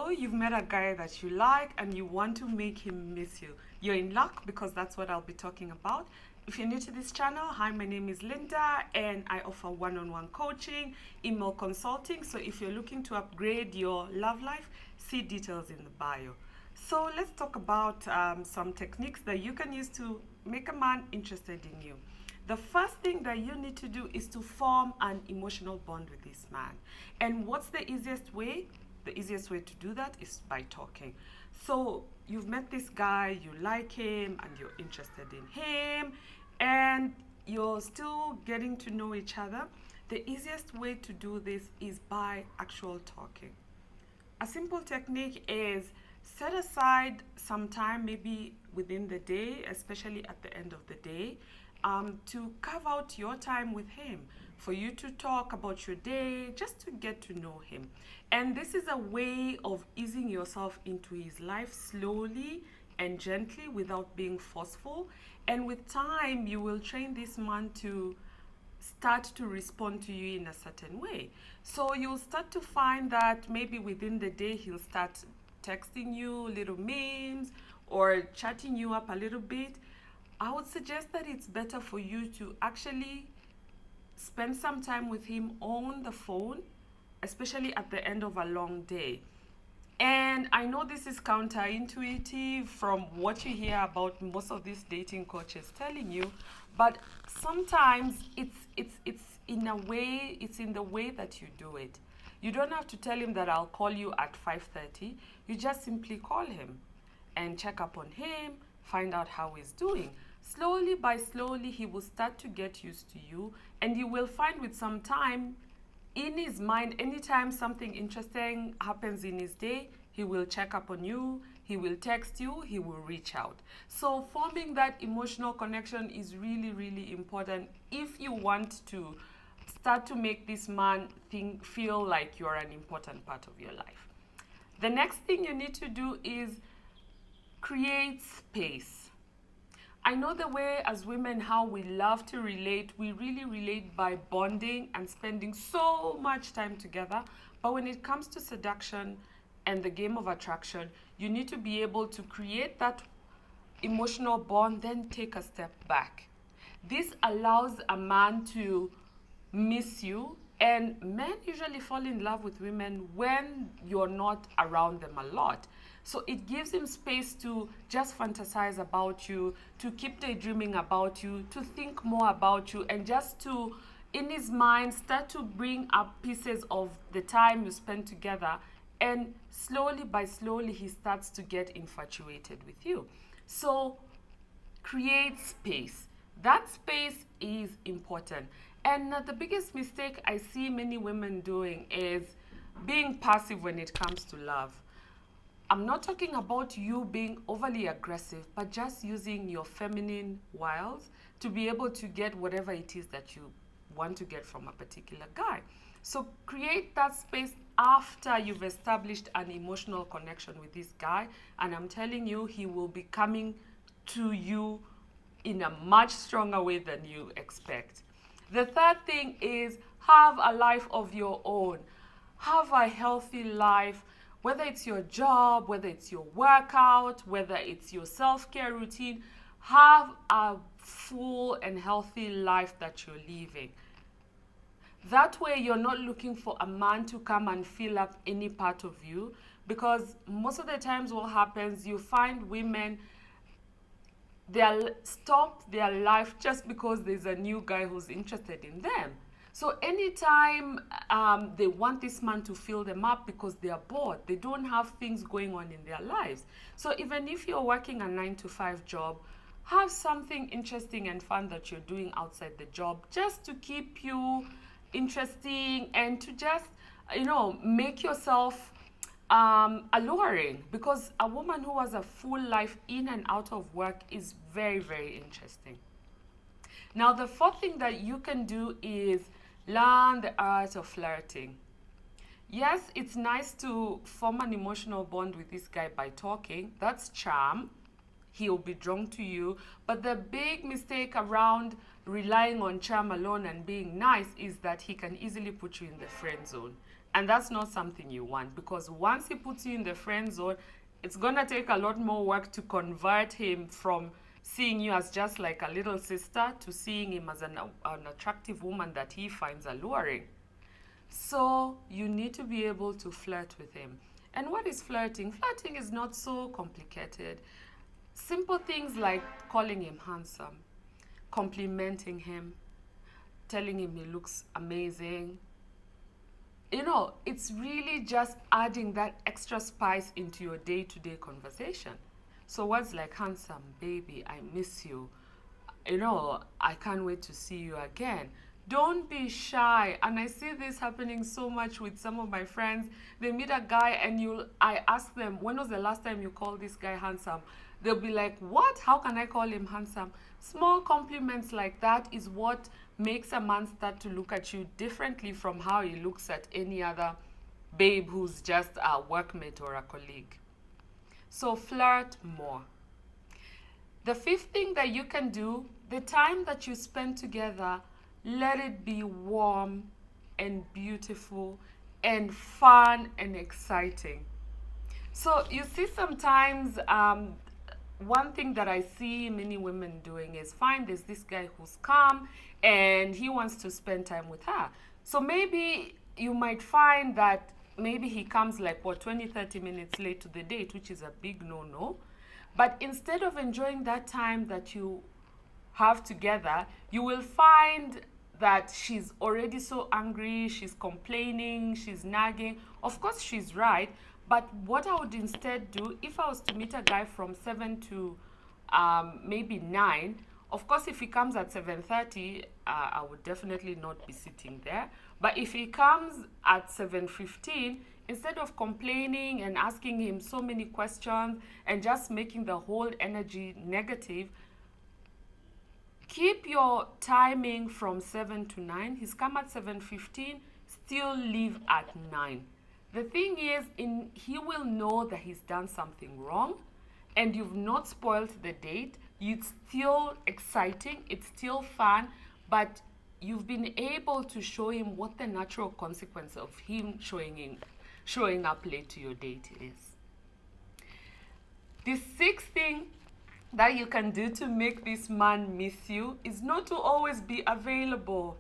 So you've met a guy that you like and you want to make him miss you. You're in luck because that's what I'll be talking about. If you're new to this channel, hi, my name is Linda and I offer one-on-one coaching, email consulting. So if you're looking to upgrade your love life, see details in the bio. So let's talk about some techniques that you can use to make a man interested in you. The first thing that you need to do is to form an emotional bond with this man. And what's the easiest way? The easiest way to do that is by talking. So you've met this guy, you like him, and you're interested in him, and you're still getting to know each other. The easiest way to do this is by actual talking. A simple technique is set aside some time, maybe within the day, especially at the end of the day, to carve out your time with him, for you to talk about your day, just to get to know him. And this is a way of easing yourself into his life slowly and gently without being forceful. And with time, you will train this man to start to respond to you in a certain way. So you'll start to find that maybe within the day, he'll start texting you little memes or chatting you up a little bit. I would suggest that it's better for you to actually spend some time with him on the phone, especially at the end of a long day. And I know this is counterintuitive from what you hear about most of these dating coaches telling you, but sometimes it's in the way that you do it. You don't have to tell him that I'll call you at 5:30. You just simply call him and check up on him, find out how he's doing. Slowly by slowly, he will start to get used to you, and you will find with some time in his mind, anytime something interesting happens in his day, he will check up on you, he will text you, he will reach out. So forming that emotional connection is really, really important if you want to start to make this man feel like you're an important part of your life. The next thing you need to do is create space. I know the way as women how we love to relate. We really relate by bonding and spending so much time together. But when it comes to seduction and the game of attraction, you need to be able to create that emotional bond, then take a step back. This allows a man to miss you, and men usually fall in love with women when you're not around them a lot. So it gives him space to just fantasize about you, to keep daydreaming about you, to think more about you, and just to, in his mind, start to bring up pieces of the time you spend together. And slowly by slowly, he starts to get infatuated with you. So create space. That space is important. And the biggest mistake I see many women doing is being passive when it comes to love. I'm not talking about you being overly aggressive, but just using your feminine wiles to be able to get whatever it is that you want to get from a particular guy. So create that space after you've established an emotional connection with this guy. And I'm telling you, he will be coming to you in a much stronger way than you expect. The third thing is have a life of your own. Have a healthy life. Whether it's your job, whether it's your workout, whether it's your self-care routine, have a full and healthy life that you're living. That way you're not looking for a man to come and fill up any part of you, because most of the times what happens, you find women, they'll stop their life just because there's a new guy who's interested in them. So anytime they want this man to fill them up because they are bored, they don't have things going on in their lives. So even if you're working a 9-to-5 job, have something interesting and fun that you're doing outside the job, just to keep you interesting and to just, make yourself alluring. Because a woman who has a full life in and out of work is very, very interesting. Now, the fourth thing that you can do is learn the art of flirting. Yes, it's nice to form an emotional bond with this guy by talking. That's charm. He'll be drawn to you. But the big mistake around relying on charm alone and being nice is that he can easily put you in the friend zone. And that's not something you want, because once he puts you in the friend zone, it's going to take a lot more work to convert him from seeing you as just like a little sister to seeing him as an attractive woman that he finds alluring. So you need to be able to flirt with him. And what is flirting? Flirting is not so complicated. Simple things like calling him handsome, complimenting him, telling him he looks amazing. You know, it's really just adding that extra spice into your day-to-day conversation. So words like handsome, baby, I miss you, you know, I can't wait to see you again. Don't be shy. And I see this happening so much with some of my friends. They meet a guy and I ask them, when was the last time you called this guy handsome? They'll be like, what? How can I call him handsome? Small compliments like that is what makes a man start to look at you differently from how he looks at any other babe who's just a workmate or a colleague. So flirt more. The fifth thing that you can do, the time that you spend together, let it be warm and beautiful and fun and exciting. So you see sometimes one thing that I see many women doing is, fine, there's this guy who's calm and he wants to spend time with her. So maybe you might find that maybe he comes like, 20-30 minutes late to the date, which is a big no-no. But instead of enjoying that time that you have together, you will find that she's already so angry, she's complaining, she's nagging. Of course, she's right. But what I would instead do, if I was to meet a guy from 7 to maybe 9, of course, if he comes at 7:30, I would definitely not be sitting there. But if he comes at 7:15, instead of complaining and asking him so many questions and just making the whole energy negative, keep your timing from 7 to 9. He's come at 7:15, still leave at 9. The thing is, he will know that he's done something wrong and you've not spoiled the date. It's still exciting, it's still fun, but you've been able to show him what the natural consequence of him showing up late to your date is. The sixth thing that you can do to make this man miss you is not to always be available.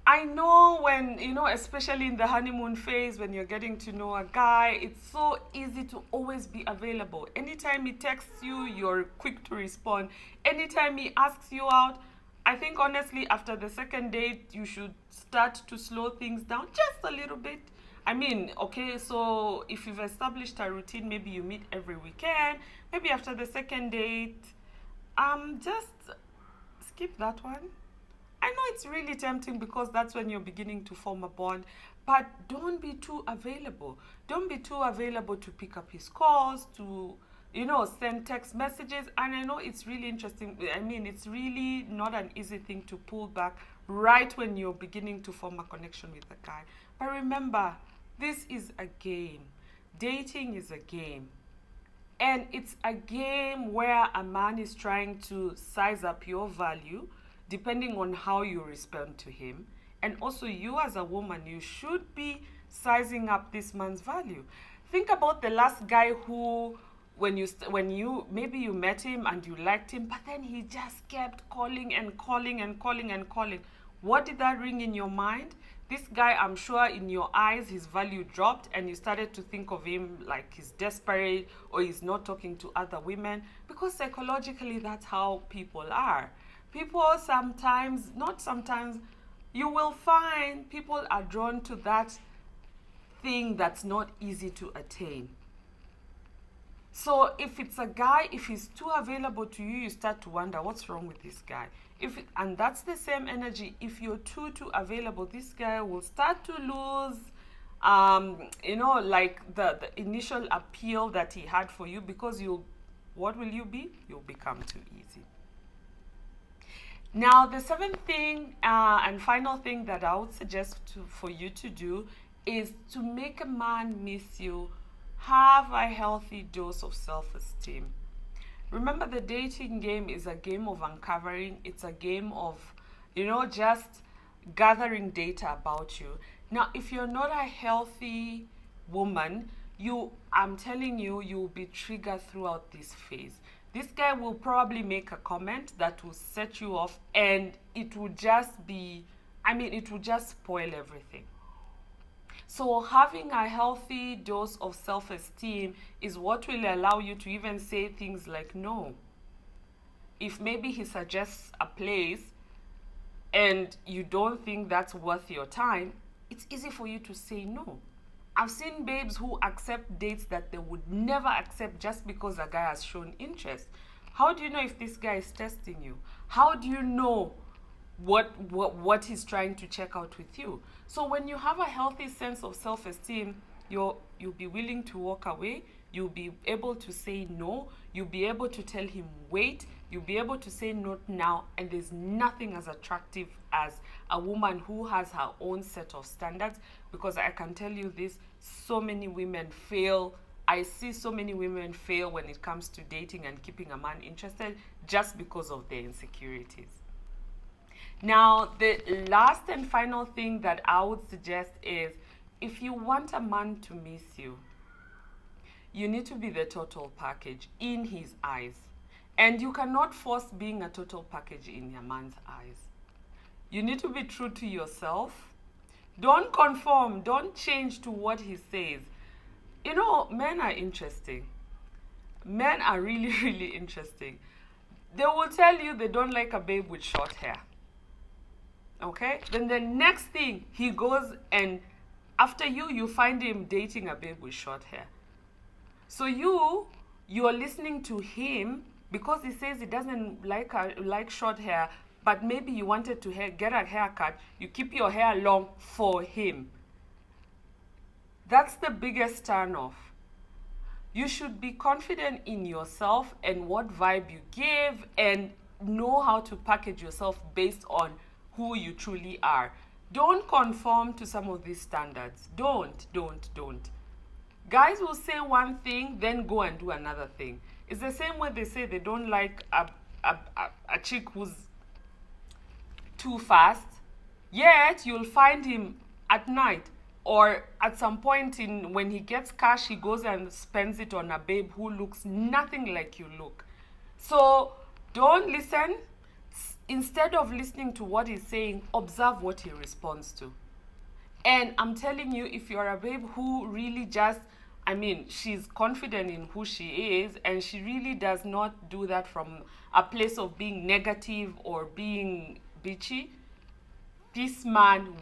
I know when, especially in the honeymoon phase, when you're getting to know a guy, it's so easy to always be available. Anytime he texts you, you're quick to respond. Anytime he asks you out, I think honestly, after the second date, you should start to slow things down just a little bit. I mean, okay, so if you've established a routine, maybe you meet every weekend, maybe after the second date, just skip that one. I know it's really tempting because that's when you're beginning to form a bond, but don't be too available. Don't be too available to pick up his calls, to, send text messages. And I know it's really interesting. I mean, it's really not an easy thing to pull back right when you're beginning to form a connection with a guy. But remember, this is a game. Dating is a game. And it's a game where a man is trying to size up your value depending on how you respond to him. And also you as a woman, you should be sizing up this man's value. Think about the last guy who, when you maybe you met him and you liked him, but then he just kept calling and calling and calling and calling. What did that ring in your mind? This guy, I'm sure in your eyes, his value dropped and you started to think of him like he's desperate or he's not talking to other women, because psychologically that's how people are. People you will find people are drawn to that thing that's not easy to attain. So if it's a guy, if he's too available to you, you start to wonder what's wrong with this guy. And that's the same energy. If you're too available, this guy will start to lose, like the initial appeal that he had for you, because what will you be? You'll become too easy. Now, the seventh thing and final thing that I would suggest for you to do is to make a man miss you. Have a healthy dose of self-esteem. Remember, the dating game is a game of uncovering. It's a game of, just gathering data about you. Now, if you're not a healthy woman, I'm telling you, you'll be triggered throughout this phase. This guy will probably make a comment that will set you off, and it will just be, it will just spoil everything. So having a healthy dose of self-esteem is what will allow you to even say things like no. If maybe he suggests a place and you don't think that's worth your time, it's easy for you to say no. I've seen babes who accept dates that they would never accept just because a guy has shown interest. How do you know if this guy is testing you? How do you know what he's trying to check out with you? So when you have a healthy sense of self-esteem, you'll be willing to walk away. You'll be able to say no. You'll be able to tell him wait. You'll be able to say not now. And there's nothing as attractive as a woman who has her own set of standards, because I can tell you this, so many women fail. I see so many women fail when it comes to dating and keeping a man interested just because of their insecurities. Now, the last and final thing that I would suggest is, if you want a man to miss you, you need to be the total package in his eyes. And you cannot force being a total package in your man's eyes. You need to be true to yourself. Don't conform. Don't change to what he says. You know, men are interesting. Men are really, really interesting. They will tell you they don't like a babe with short hair. Okay? Then the next thing, he goes and after you find him dating a babe with short hair. So you're listening to him because he says he doesn't like short hair, but maybe you wanted to get a haircut. You keep your hair long for him. That's the biggest turn-off. You should be confident in yourself and what vibe you give, and know how to package yourself based on who you truly are. Don't conform to some of these standards. Don't. Guys will say one thing, then go and do another thing. It's the same way they say they don't like a chick who's too fast, yet you'll find him at night or at some point when he gets cash, he goes and spends it on a babe who looks nothing like you look. So don't listen. Instead of listening to what he's saying, observe what he responds to. And I'm telling you, if you're a babe who really just, she's confident in who she is, and she really does not do that from a place of being negative or being bitchy, this man,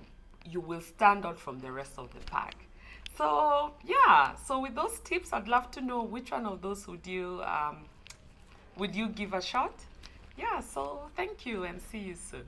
you will stand out from the rest of the pack. So yeah, so with those tips, I'd love to know which one of those would you give a shot. Yeah, so thank you and see you soon.